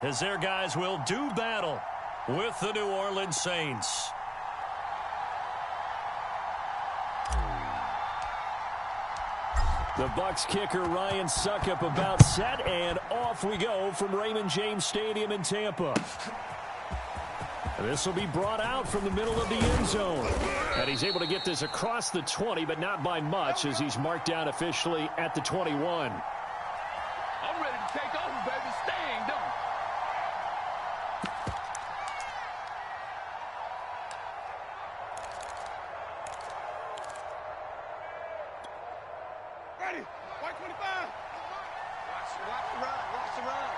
as their guys will do battle with the New Orleans Saints. The Bucs kicker Ryan Succop about set, and off we go from Raymond James Stadium in Tampa. This will be brought out from the middle of the end zone. And he's able to get this across the 20, but not by much, as he's marked down officially at the 21. I'm ready to take over, baby. Staying done. Ready. White 25. Watch the run. Watch the run.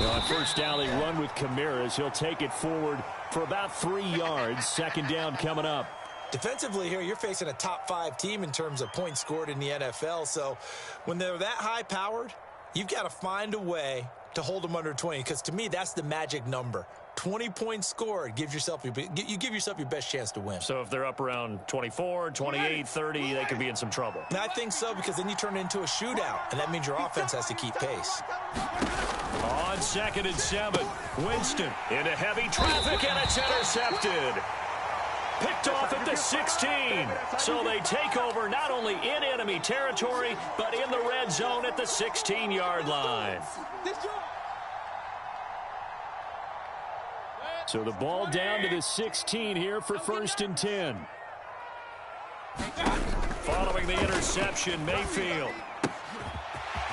On first down, they run with Kamara. He'll take it forward for about 3 yards. Second down coming up. Defensively here, you're facing a top-5 team in terms of points scored in the NFL. So when they're that high-powered, you've got to find a way to hold them under 20, because to me, that's the magic number. 20 points scored, you give yourself your best chance to win. So if they're up around 24, 28, 30, they could be in some trouble. And I think so, because then you turn it into a shootout, and that means your offense has to keep pace. On 2nd and 7, Winston into heavy traffic, and it's intercepted. Picked off at the 16. So they take over not only in enemy territory, but in the red zone at the 16-yard line. So the ball down to the 16 here for 1st and 10. Following the interception, Mayfield.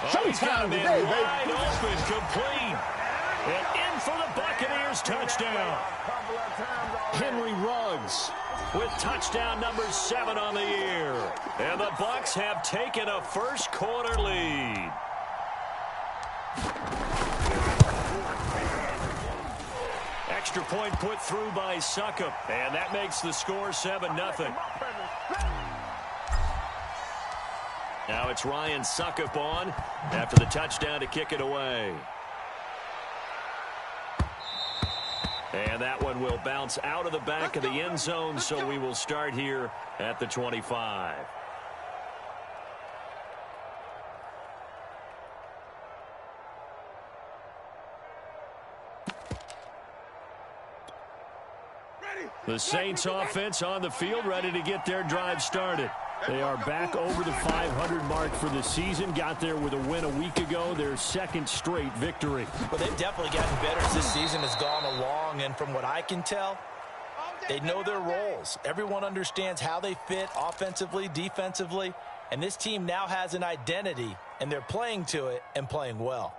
Oh, he's got him in wide open, complete. And in for the Buccaneers touchdown. Henry Ruggs with touchdown number 7 on the year. And the Bucs have taken a first-quarter lead. Extra point put through by Succop, and that makes the score 7-0. Now it's Ryan Succop on after the touchdown to kick it away. And that one will bounce out of the back of the end zone, so we will start here at the 25. The Saints offense on the field, ready to get their drive started. They are back over the 500 mark for the season. Got there with a win a week ago, their 2nd straight victory. Well, they've definitely gotten better as this season has gone along, and from what I can tell, they know their roles. Everyone understands how they fit offensively, defensively, and this team now has an identity, and they're playing to it and playing well.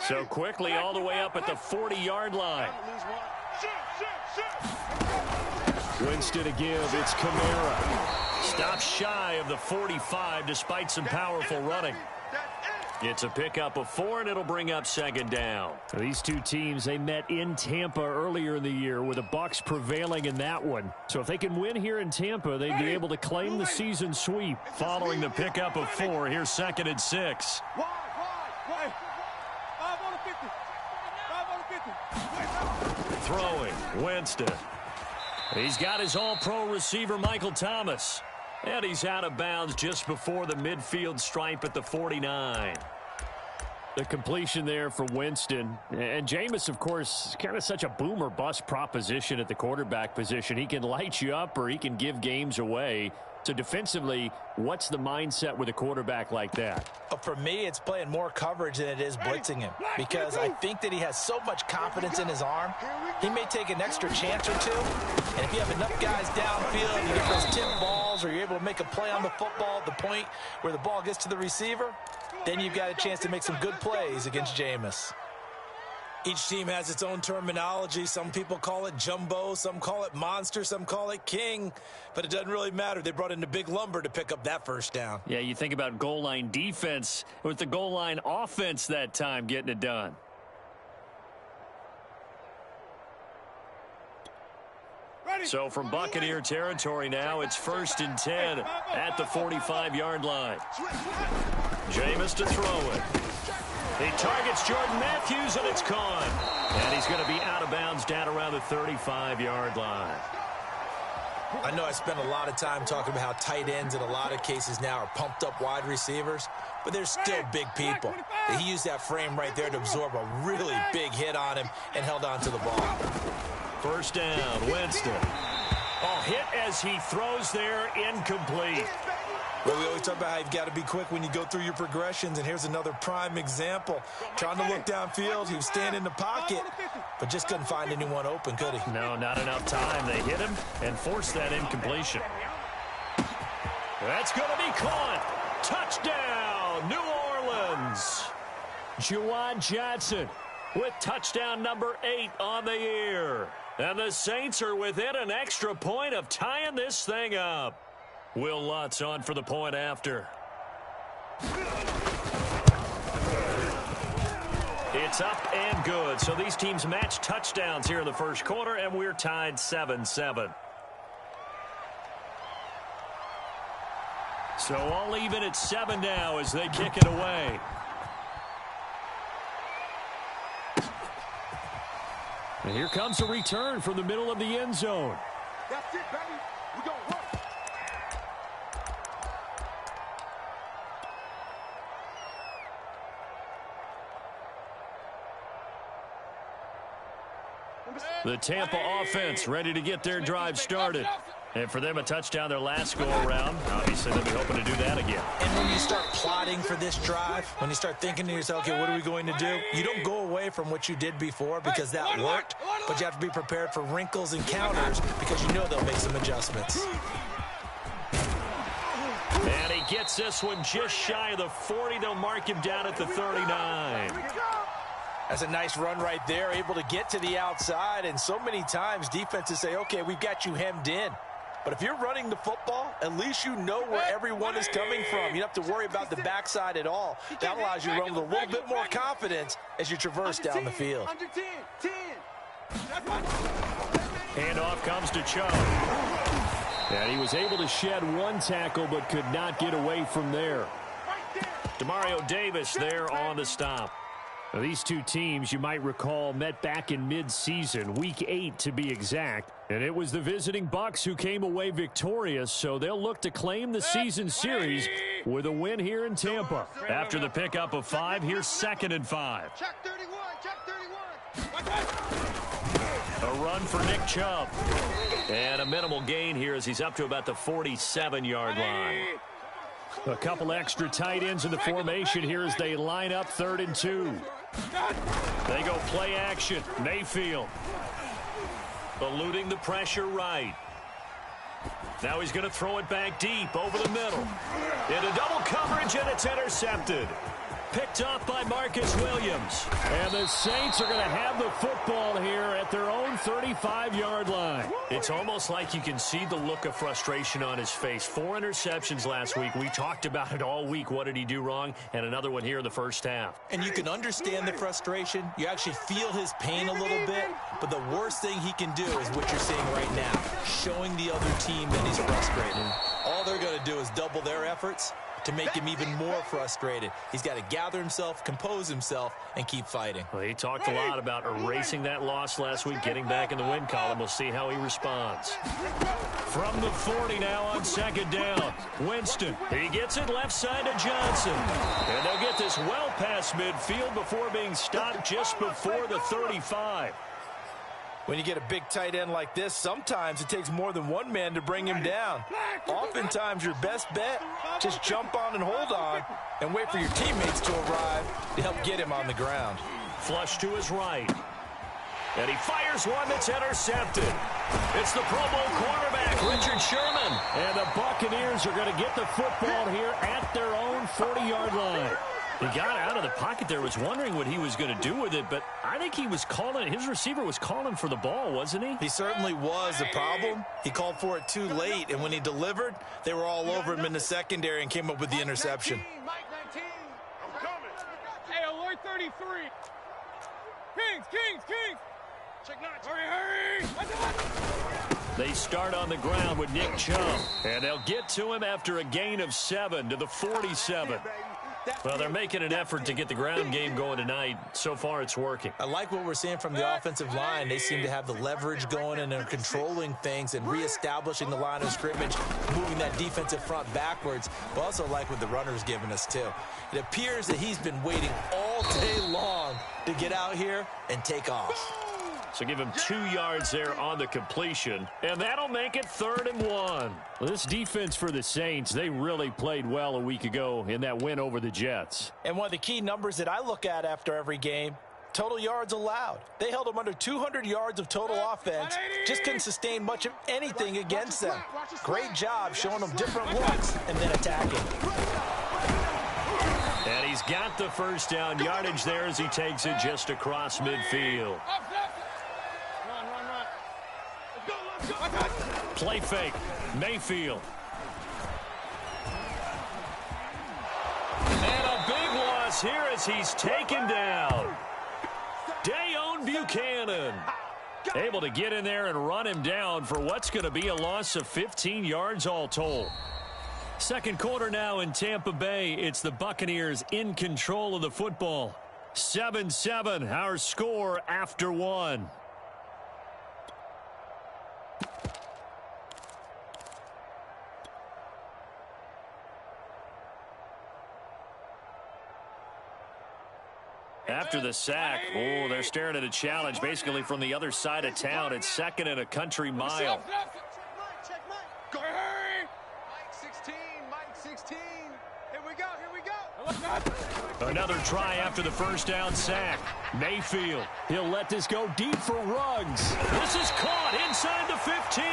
So quickly all the way up at the 40-yard line. Winston to give. It's Kamara. Stops shy of the 45 despite some powerful running. It's a pickup of 4, and it'll bring up 2nd down. These two teams, they met in Tampa earlier in the year, with the Bucs prevailing in that one. So if they can win here in Tampa, they'd be able to claim the season sweep. Following the pickup of 4, here's 2nd and 6. Throwing, Winston. He's got his all-pro receiver, Michael Thomas. And he's out of bounds just before the midfield stripe at the 49. The completion there for Winston. And Jameis, of course, kind of such a boom or bust proposition at the quarterback position. He can light you up or he can give games away. So defensively, what's the mindset with a quarterback like that? For me, it's playing more coverage than it is blitzing him, because I think that he has so much confidence in his arm. He may take an extra chance or two, and if you have enough guys downfield, you get those tip balls, or you're able to make a play on the football at the point where the ball gets to the receiver, then you've got a chance to make some good plays against Jameis. Each team has its own terminology. Some people call it jumbo, some call it monster, some call it king. But it doesn't really matter. They brought in the big lumber to pick up that first down. Yeah, you think about goal line defense with the goal line offense that time getting it done. So from Buccaneer territory now, it's 1st and 10 at the 45-yard line. Jameis to throw it. He targets Jordan Matthews, and it's caught. And he's going to be out of bounds down around the 35-yard line. I know I spent a lot of time talking about how tight ends in a lot of cases now are pumped up wide receivers, but they're still big people. He used that frame right there to absorb a really big hit on him and held on to the ball. First down, Winston. Oh, hit as he throws there, incomplete. Well, we always talk about how you've got to be quick when you go through your progressions, and here's another prime example. Trying to look downfield, he was standing in the pocket, but just couldn't find anyone open, could he? No, not enough time. They hit him and forced that incompletion. That's going to be caught. Touchdown, New Orleans. Juwan Johnson with touchdown number 8 on the year. And the Saints are within an extra point of tying this thing up. Will Lutz on for the point after. It's up and good. So these teams match touchdowns here in the first quarter, and we're tied 7-7. So all even at 7 now as they kick it away. And here comes a return from the middle of the end zone. That's it, baby. We're going to work. The Tampa offense ready to get their drive started. And for them, a touchdown their last go-around. Obviously, they'll be hoping to do that again. And when you start plotting for this drive, when you start thinking to yourself, okay, what are we going to do? You don't go away from what you did before because that worked, but you have to be prepared for wrinkles and counters because you know they'll make some adjustments. And he gets this one just shy of the 40. They'll mark him down at the 39. That's a nice run right there, able to get to the outside. And so many times defenses say, okay, we've got you hemmed in. But if you're running the football, at least you know where everyone is coming from. You don't have to worry about the backside at all. That allows you to run with a little bit more confidence as you traverse down the field. Handoff comes to Chubb. And he was able to shed one tackle but could not get away from there. Demario Davis there on the stop. Now, these two teams, you might recall, met back in mid-season, Week 8 to be exact. And it was the visiting Bucs who came away victorious, so they'll look to claim the season series with a win here in Tampa. After the pickup of 5, here's 2nd and 5. Check 31, check 31. A run for Nick Chubb. And a minimal gain here as he's up to about the 47-yard line. A couple extra tight ends in the formation here as they line up 3rd and 2. They go play action. Mayfield eluding the pressure right. Now he's going to throw it back deep over the middle. Into double coverage, and it's intercepted. Picked off by Marcus Williams. And the Saints are going to have the football here at their own 35-yard line. It's almost like you can see the look of frustration on his face. 4 interceptions last week. We talked about it all week. What did he do wrong? And another one here in the first half. And you can understand the frustration. You actually feel his pain a little bit. But the worst thing he can do is what you're seeing right now, showing the other team that he's frustrated. All they're going to do is double their efforts to make him even more frustrated. He's got to gather himself, compose himself, and keep fighting. Well, he talked a lot about erasing that loss last week, getting back in the win column. We'll see how he responds. From the 40 now on 2nd down. Winston, he gets it left side to Johnson. And they'll get this well past midfield before being stopped just before the 35. When you get a big tight end like this, sometimes it takes more than one man to bring him down. Oftentimes, your best bet, just jump on and hold on and wait for your teammates to arrive to help get him on the ground. Flush to his right. And he fires one that's intercepted. It's the Pro Bowl quarterback, Richard Sherman. And the Buccaneers are going to get the football here at their own 40-yard line. He got out of the pocket there, was wondering what he was going to do with it, but I think he was calling, his receiver was calling for the ball, wasn't he? He certainly was. The problem, he called for it too late, and when he delivered, they were all over him in the secondary and came up with the interception. Mike 19. I'm coming. Hey, alert 33. Kings. Check 9. Hurry. They start on the ground with Nick Chubb, and they'll get to him after a gain of 7 to the 47. Well, they're making an effort to get the ground game going tonight. So far, it's working. I like what we're seeing from the offensive line. They seem to have the leverage going, and they're controlling things and reestablishing the line of scrimmage, moving that defensive front backwards. But also like what the runner's giving us, too. It appears that he's been waiting all day long to get out here and take off. So give him 2 yards there on the completion, and that'll make it 3rd and 1. This defense for the Saints, they really played well a week ago in that win over the Jets. And one of the key numbers that I look at after every game, total yards allowed. They held them under 200 yards of total offense, just couldn't sustain much of anything against them. Great job showing them different looks and then attacking. And he's got the first down yardage there as he takes it just across midfield. Play fake, Mayfield. And a big loss here as he's taken down. Dayon Buchanan able to get in there and run him down for what's going to be a loss of 15 yards all told. Second quarter now in Tampa Bay. It's the Buccaneers in control of the football. 7-7, our score after 1. After the sack, oh, they're staring at a challenge basically from the other side of town. It's 2nd and a country mile. Go ahead. Mike 16. Here we go. Another try after the first down sack. Mayfield, he'll let this go deep for Ruggs. This is caught inside the 15.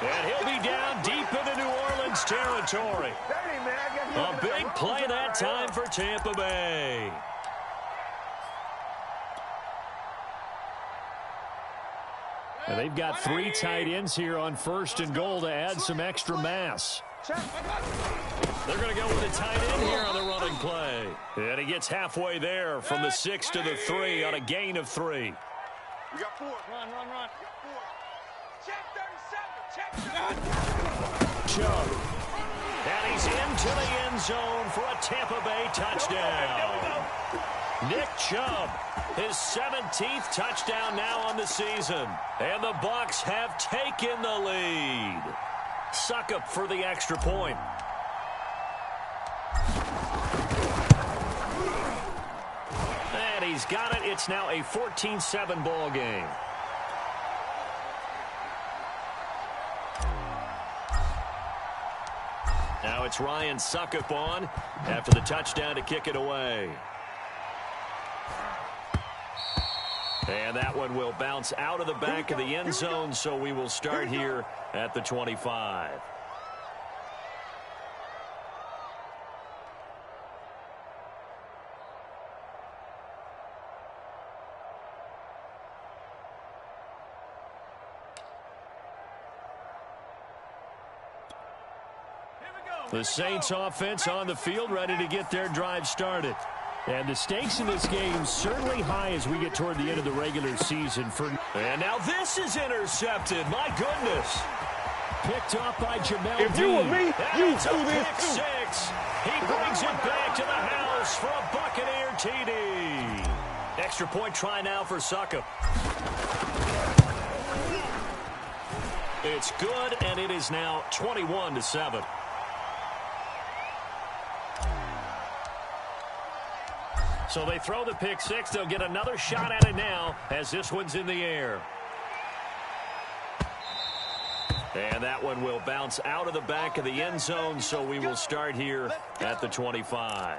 And he'll be down deep into New Orleans territory. A big play that time for Tampa Bay. And they've got 3 tight ends here on 1st and goal to add some extra mass. They're going to go with a tight end here on the running play. And he gets halfway there from the 6 to the 3 on a gain of 3. We got 4. Run. Check 37. Chubb. And he's into the end zone for a Tampa Bay touchdown. Nick Chubb, his 17th touchdown now on the season. And the Bucs have taken the lead. Succop for the extra point. And he's got it. It's now a 14-7 ball game. Now it's Ryan Succop on after the touchdown to kick it away. And that one will bounce out of the back of the end zone, so we will start here at the 25. The Saints offense on the field, ready to get their drive started. And the stakes in this game certainly high as we get toward the end of the regular season. And now this is intercepted. My goodness. Picked off by Jamel If you were me, you it's a do this pick too. 6. He brings it back to the house for a Buccaneer TD. Extra point try now for Succop. It's good, and it is now 21-7. So they throw the pick 6. They'll get another shot at it now as this one's in the air. And that one will bounce out of the back of the end zone, so we will start here at the 25.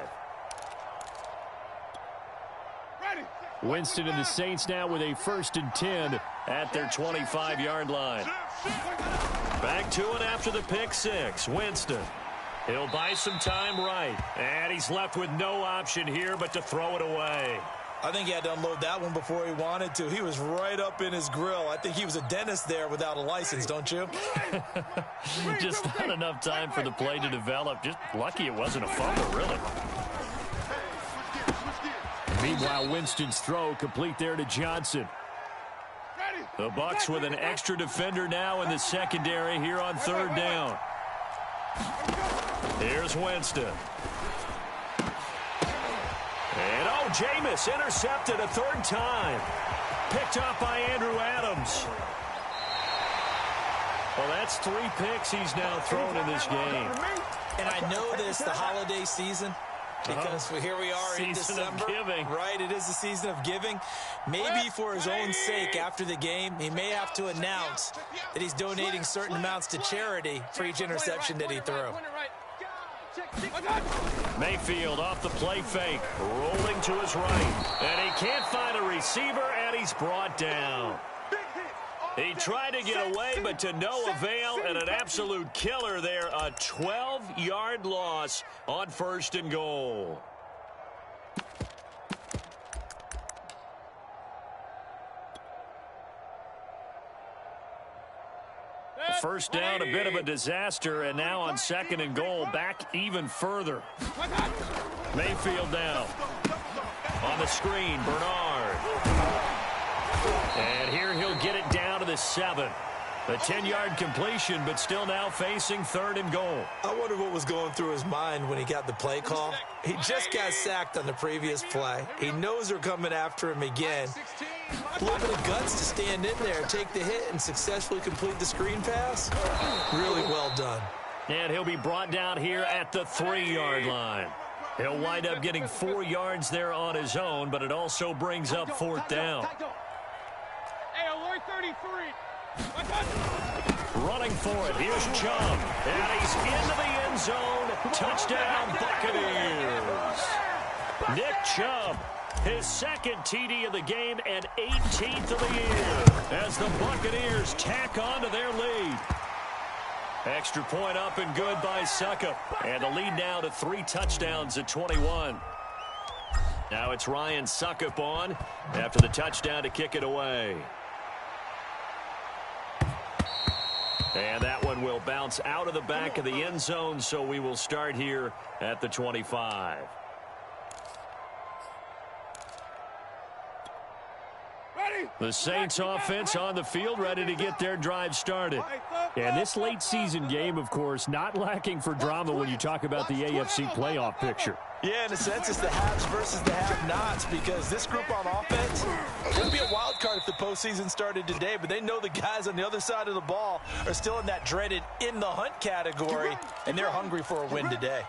Winston and the Saints now with a 1st and 10 at their 25-yard line. Back to it after the pick 6. Winston. He'll buy some time right. And he's left with no option here but to throw it away. I think he had to unload that one before he wanted to. He was right up in his grill. I think he was a dentist there without a license, don't you? Just not enough time for the play to develop. Just lucky it wasn't a fumble, really. Meanwhile, Winston's throw complete there to Johnson. The Bucs with an extra defender now in the secondary here on 3rd down. Here's Winston. And, oh, Jameis intercepted a third time. Picked up by Andrew Adams. Well, that's 3 picks he's now thrown in this game. And I know this, the holiday season, because here we are in December. Season of giving. Right, it is the season of giving. Maybe for his own sake, after the game, he may have to announce that he's donating certain amounts to charity for each interception that he threw. Mayfield off the play fake, rolling to his right. And he can't find a receiver, and he's brought down. He tried to get away, but to no avail, and an absolute killer there. A 12-yard loss on 1st and goal. First down, a bit of a disaster, and now on 2nd and goal, back even further. Mayfield down. On the screen, Bernard. And here he'll get it down to the 7. A 10-yard completion, but still now facing 3rd and goal. I wonder what was going through his mind when he got the play call. He just got sacked on the previous play. He knows they're coming after him again. A little bit of guts to stand in there, take the hit, and successfully complete the screen pass. Really well done. And he'll be brought down here at the 3-yard line. He'll wind up getting 4 yards there on his own, but it also brings up 4th down. Running for it, here's Chubb. And he's into the end zone. Touchdown, Buccaneers. Nick Chubb, his 2nd TD of the game and 18th of the year, as the Buccaneers tack on to their lead. Extra point up and good by Succop. And the lead now to 3 touchdowns at 21. Now it's Ryan Succop on after the touchdown to kick it away. And that one will bounce out of the back of the end zone, so we will start here at the 25. The Saints offense on the field, ready to get their drive started. And this late season game, of course, not lacking for drama when you talk about the AFC playoff picture. Yeah, in a sense, it's the haves versus the have-nots, because this group on offense would be a wild card if the postseason started today, but they know the guys on the other side of the ball are still in that dreaded in the hunt category, and they're hungry for a win today.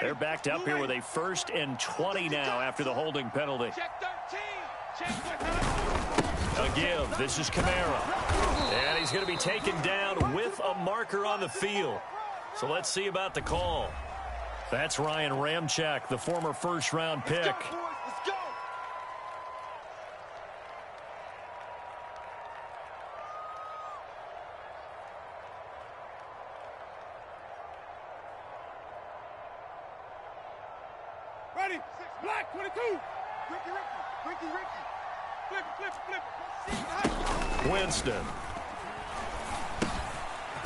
They're backed up here with a 1st and 20 now after the holding penalty. A give. This is Kamara. And he's going to be taken down with a marker on the field. So let's see about the call. That's Ryan Ramczyk, the former 1st-round pick. Ready? Black 22. Ricky. Flip. Winston.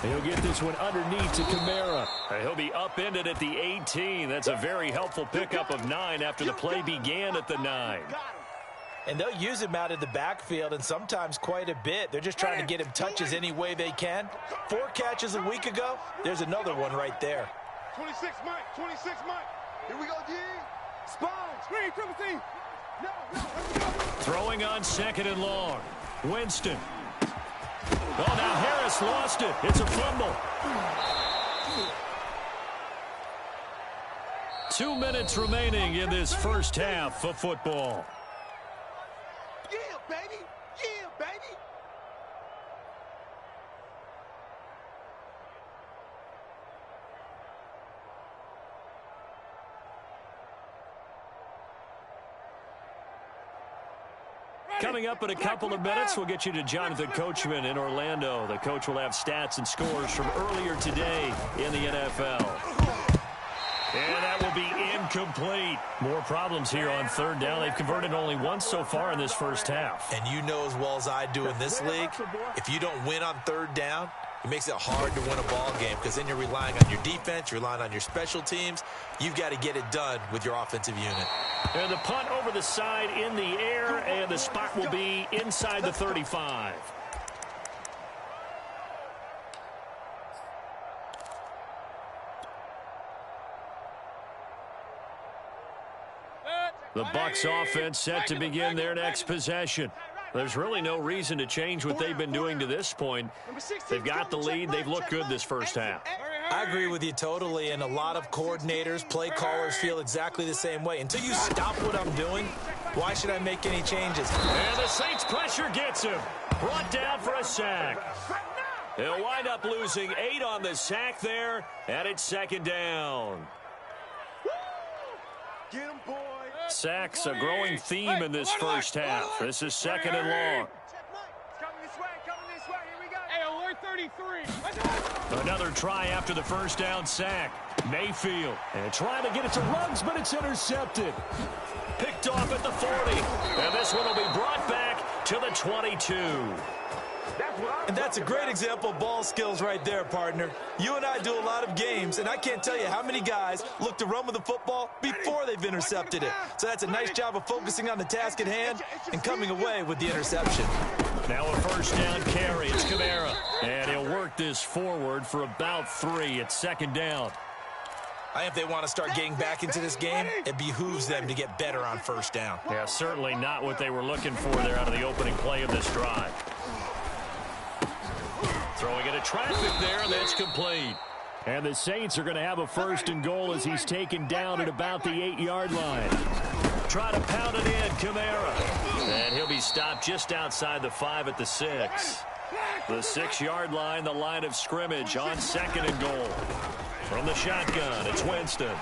He'll get this one underneath to Kamara. He'll be upended at the 18. That's a very helpful pickup of 9 after the play began at the 9. And they'll use him out of the backfield, and sometimes quite a bit. They're just trying to get him touches any way they can. 4 catches a week ago. There's another one right there. 26 Mike. Here we go, G. Spawn. Screen, triple team. No, let's go. Throwing on 2nd and long. Winston. Oh, now Harris lost it. It's a fumble. 2 minutes remaining in this first half of football. Yeah, baby. Coming up in a couple of minutes, we'll get you to Jonathan Coachman in Orlando. The coach will have stats and scores from earlier today in the NFL. And that will be incomplete. More problems here on 3rd down. They've converted only once so far in this first half. And you know as well as I do in this league, if you don't win on 3rd down, it makes it hard to win a ball game, because then you're relying on your defense, you're relying on your special teams. You've got to get it done with your offensive unit. And the punt over the side in the air, and the spot will be inside the 35. The Bucs offense set to begin their next possession. There's really no reason to change what they've been doing to this point. They've got the lead. They've looked good this first half. I agree with you totally, and a lot of coordinators, play callers feel exactly the same way. Until you stop what I'm doing, why should I make any changes? And the Saints pressure gets him. Brought down for a sack. He'll wind up losing 8 on the sack there, and it's second down. Get him, boy. Sacks a growing theme in this first half. This is second and long. Coming this way, here we go. Hey, alert 33. Another try after the first down sack. Mayfield. And trying to get it to Ruggs, but it's intercepted. Picked off at the 40. And this one will be brought back to the 22. And that's a great example of ball skills right there, partner. You and I do a lot of games, and I can't tell you how many guys look to run with the football before they've intercepted it. So that's a nice job of focusing on the task at hand and coming away with the interception. Now a first down carry. It's Kamara. And he'll work this forward for about 3. It's second down. I think if they want to start getting back into this game, it behooves them to get better on first down. Yeah, certainly not what they were looking for there out of the opening play of this drive. Throwing into traffic there, and that's complete. And the Saints are going to have a first and goal as he's taken down at about the 8-yard line. Try to pound it in, Kamara. And he'll be stopped just outside the 5 at the 6. The 6-yard line, the line of scrimmage on second and goal. From the shotgun, it's Winston.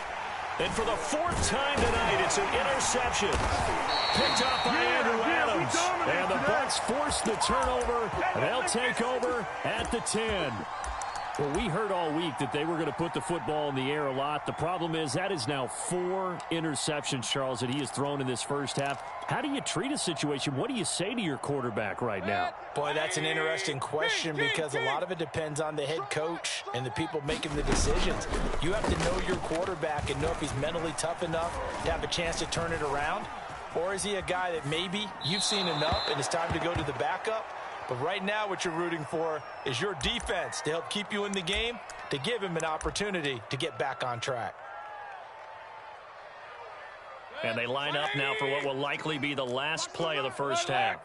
And for the 4th time tonight, it's an interception. Picked up by Andrew Adams. And the Bucs force the turnover. They'll take over at the 10. Well, we heard all week that they were going to put the football in the air a lot. The problem is that is now 4 interceptions, Charles, that he has thrown in this first half. How do you treat a situation? What do you say to your quarterback right now? Boy, that's an interesting question because a lot of it depends on the head coach and the people making the decisions. You have to know your quarterback and know if he's mentally tough enough to have a chance to turn it around. Or is he a guy that maybe you've seen enough and it's time to go to the backup? But right now what you're rooting for is your defense to help keep you in the game, to give him an opportunity to get back on track. And they line up now for what will likely be the last play of the first half.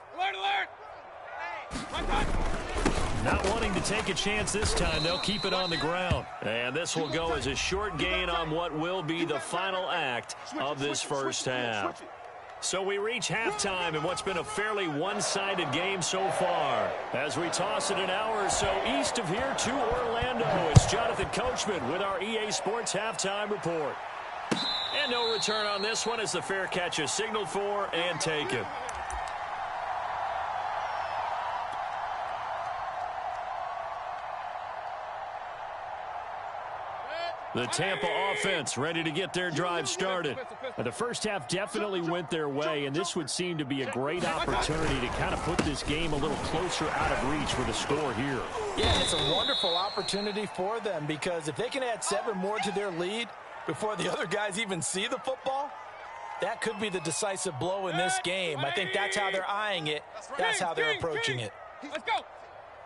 Not wanting to take a chance this time, they'll keep it on the ground. And this will go as a short gain on what will be the final act of this first half. So we reach halftime in what's been a fairly one-sided game so far. As we toss it an hour or so east of here to Orlando, it's Jonathan Coachman with our EA Sports Halftime Report. And no return on this one as the fair catch is signaled for and taken. The Tampa offense ready to get their drive started. The first half definitely went their way, and this would seem to be a great opportunity to kind of put this game a little closer out of reach with a score here. Yeah, and it's a wonderful opportunity for them because if they can add 7 more to their lead before the other guys even see the football, that could be the decisive blow in this game. I think that's how they're eyeing it. That's how they're approaching it. Let's go.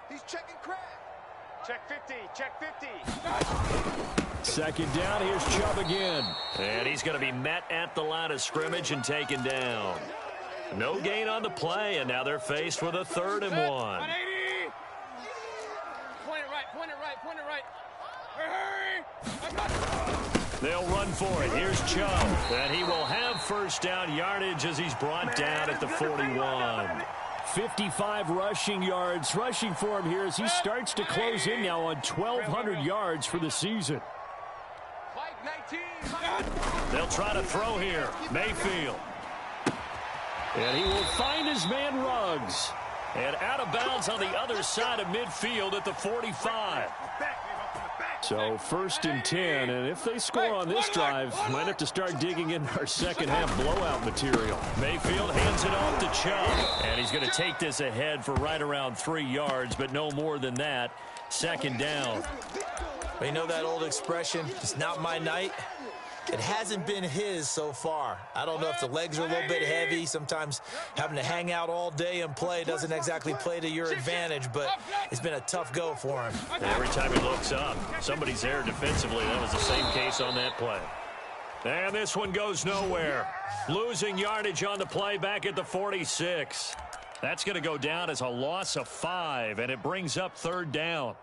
He's checking crab. Check 50, check 50. Second down, here's Chubb again. And he's going to be met at the line of scrimmage and taken down. No gain on the play, and now they're faced with a 3rd and 1. 180. Point it right. Hurry. They'll run for it. Here's Chubb. And he will have first down yardage as he's brought down at the 41. 55 rushing yards rushing for him here as he starts to close in now on 1,200 yards for the season. They'll try to throw here. Mayfield. And he will find his man Ruggs. And out of bounds on the other side of midfield at the 45. So 1st and 10, and if they score on this drive, might have to start digging in our second half blowout material. Mayfield hands it off to Chubb. And he's going to take this ahead for right around 3 yards, but no more than that. Second down. Well, you know that old expression, it's not my night. It hasn't been his so far. I don't know if the legs are a little bit heavy. Sometimes having to hang out all day and play doesn't exactly play to your advantage, but it's been a tough go for him. Every time he looks up, somebody's there defensively. That was the same case on that play. And this one goes nowhere. Losing yardage on the play back at the 46. That's going to go down as a loss of 5, and it brings up 3rd down.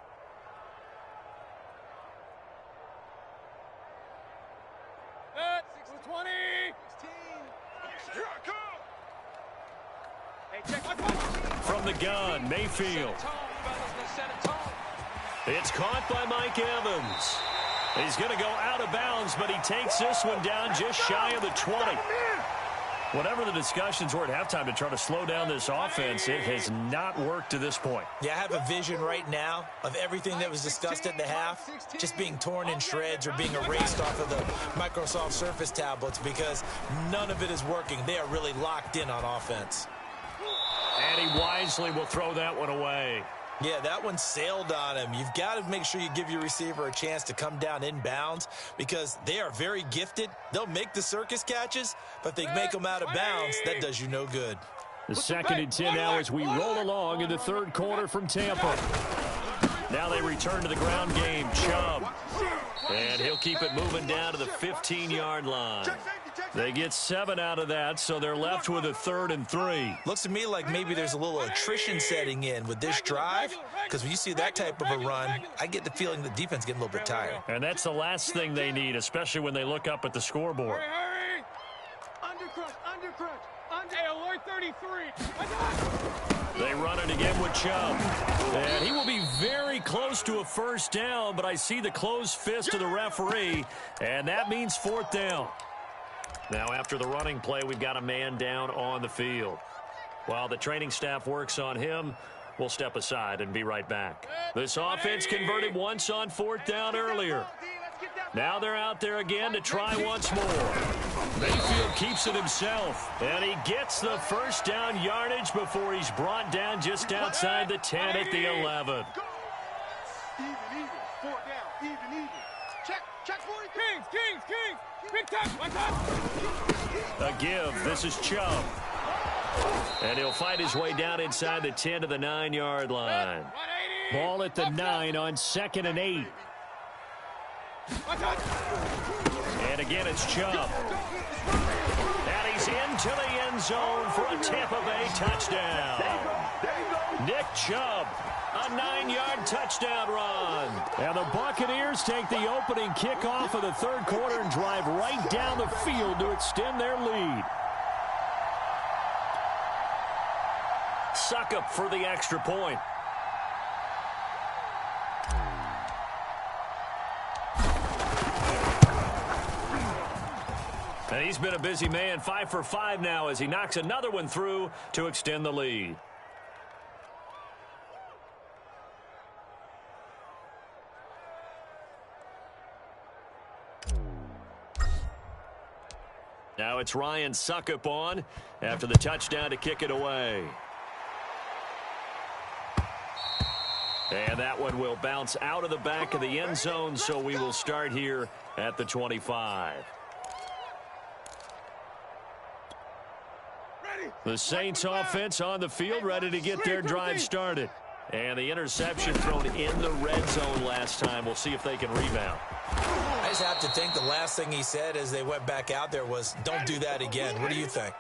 From the gun, Mayfield. It's caught by Mike Evans. He's going to go out of bounds, but he takes this one down just shy of the 20. Whatever the discussions were at halftime to try to slow down this offense, it has not worked to this point. Yeah, I have a vision right now of everything that was discussed at the half just being torn in shreds or being erased off of the Microsoft Surface tablets because none of it is working. They are really locked in on offense. And he wisely will throw that one away. Yeah, that one sailed on him. You've got to make sure you give your receiver a chance to come down inbounds because they are very gifted. They'll make the circus catches, but if they make them out of bounds, that does you no good. The 2nd and 10 now as we roll along in the 3rd quarter from Tampa. Now they return to the ground game. Chubb. And he'll keep it moving down to the 15-yard line. They get 7 out of that, so they're left with a 3rd and 3. Looks to me like maybe there's a little attrition setting in with this drive, because when you see that type of a run, I get the feeling the defense getting a little bit tired. And that's the last thing they need, especially when they look up at the scoreboard. Hurry! Undercrunch. Alert 33. They run it again with Chubb. And he will be very close to a 1st down, but I see the closed fist of the referee, and that means 4th down. Now, after the running play, we've got a man down on the field. While the training staff works on him, we'll step aside and be right back. This offense converted once on 4th down earlier. Now they're out there again to try once more. Mayfield keeps it himself, and he gets the 1st down yardage before he's brought down just outside the 10 at the 11. Even. 4 down. Even. Check for it. Kings. Big time. A give. This is Chubb. And he'll fight his way down inside the 10 to the 9-yard line. Ball at the 9 on 2nd and 8. And again, it's Chubb. And he's into the end zone for a Tampa Bay touchdown. Nick Chubb, a 9-yard touchdown run. And the Buccaneers take the opening kickoff of the 3rd quarter and drive right down the field to extend their lead. Succop for the extra point. And he's been a busy man, 5 for 5 now as he knocks another one through to extend the lead. Now it's Ryan Succop on after the touchdown to kick it away. And that one will bounce out of the back of the end zone, so we will start here at the 25. The Saints offense on the field, ready to get their drive started. And the interception thrown in the red zone last time. We'll see if they can rebound. I just have to think the last thing he said as they went back out there was, don't do that again. What do you think?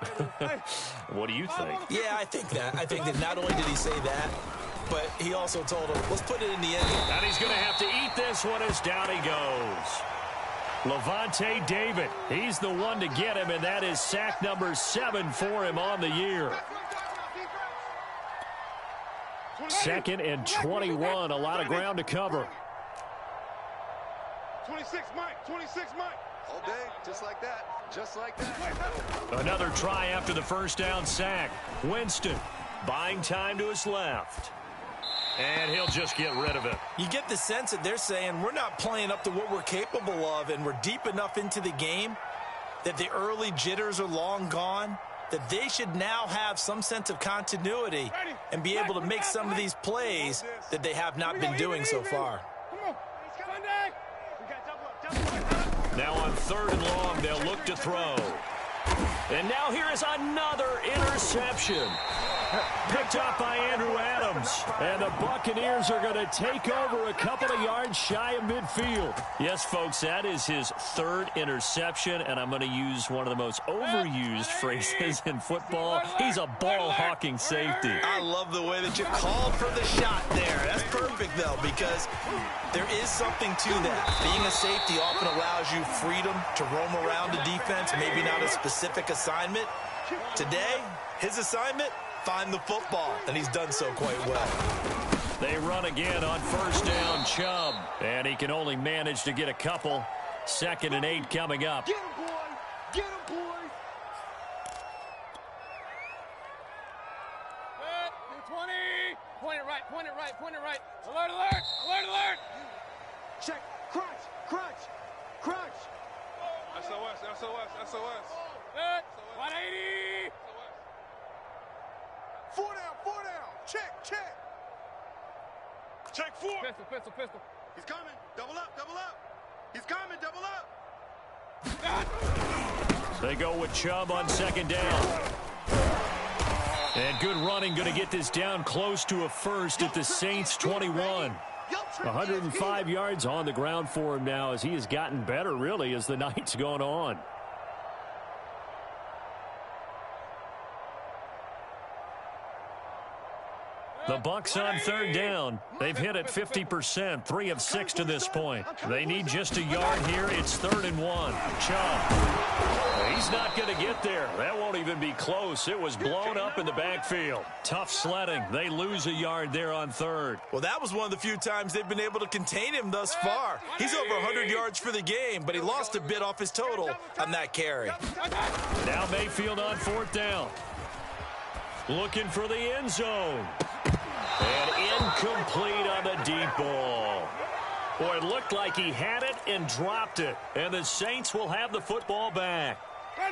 What do you think? Yeah, I think that. I think that not only did he say that, but he also told him, let's put it in the end. And he's going to have to eat this one as down he goes. Levante David, he's the one to get him, and that is sack number 7 for him on the year. 2nd and 21, a lot of ground to cover. 26 Mike. All day, just like that. Another try after the 1st down sack. Winston buying time to his left. And he'll just get rid of it. You get the sense that they're saying we're not playing up to what we're capable of, and we're deep enough into the game that the early jitters are long gone, that they should now have some sense of continuity and be able to make some of these plays that they have not been doing so far. Now on 3rd and long, they'll look to throw. And now here is another interception. Picked up by Andrew Adams. And the Buccaneers are going to take over a couple of yards shy of midfield. Yes, folks, that is his third interception, and I'm going to use one of the most overused phrases in football. He's a ball-hawking safety. I love the way that you called for the shot there. That's perfect, though, because there is something to that. Being a safety often allows you freedom to roam around the defense, maybe not a specific assignment. Today, his assignment, find the football, and he's done so quite well. They run again on first down, Chubb, and he can only manage to get a couple. 2nd and 8 coming up. Get him, boy! Get him, boy! 20! Point it right, point it right, point it right. Alert, alert, alert, alert! Check. Crunch, crunch, crunch. SOS, SOS, SOS. 180! 4 down, 4 down. Check, check. Check 4. Pistol, pistol, pistol. He's coming. Double up, double up. He's coming, double up. They go with Chubb on 2nd down. And good running, going to get this down close to a first at the Saints 21. 105 yards on the ground for him now as he has gotten better, really, as the night's gone on. The Bucs on 3rd down. They've hit it 50%, 3 of 6 to this point. They need just a yard here. It's 3rd and 1. Chubb. He's not going to get there. That won't even be close. It was blown up in the backfield. Tough sledding. They lose a yard there on 3rd. Well, that was one of the few times they've been able to contain him thus far. He's over 100 yards for the game, but he lost a bit off his total on that carry. Now Mayfield on 4th down. Looking for the end zone. And incomplete on the deep ball. Boy, it looked like he had it and dropped it. And the Saints will have the football back.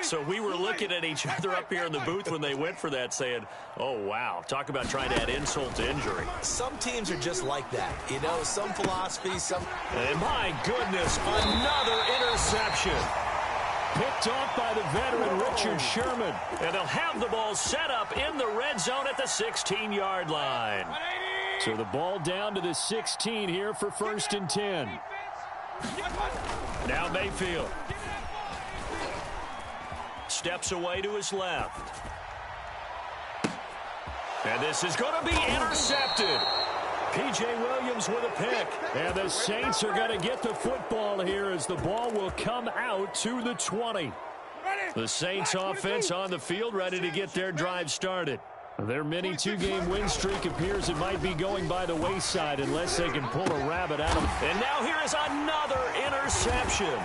So we were looking at each other up here in the booth when they went for that saying, oh, wow, talk about trying to add insult to injury. Some teams are just like that. You know, some philosophy, some... And my goodness, another interception. Picked off by the veteran Richard Sherman. And they'll have the ball set up in the red zone at the 16-yard line. So the ball down to the 16 here for 1st and 10. Now Mayfield. Steps away to his left. And this is going to be intercepted. P.J. Williams with a pick. And the Saints are going to get the football here as the ball will come out to the 20. The Saints offense on the field ready to get their drive started. Their mini 2-game win streak appears it might be going by the wayside unless they can pull a rabbit out of it. And now here is another interception.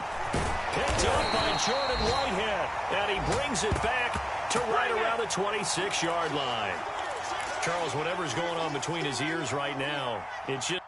Picked up by Jordan Whitehead. And he brings it back to right around the 26-yard line. Charles, whatever's going on between his ears right now, it's just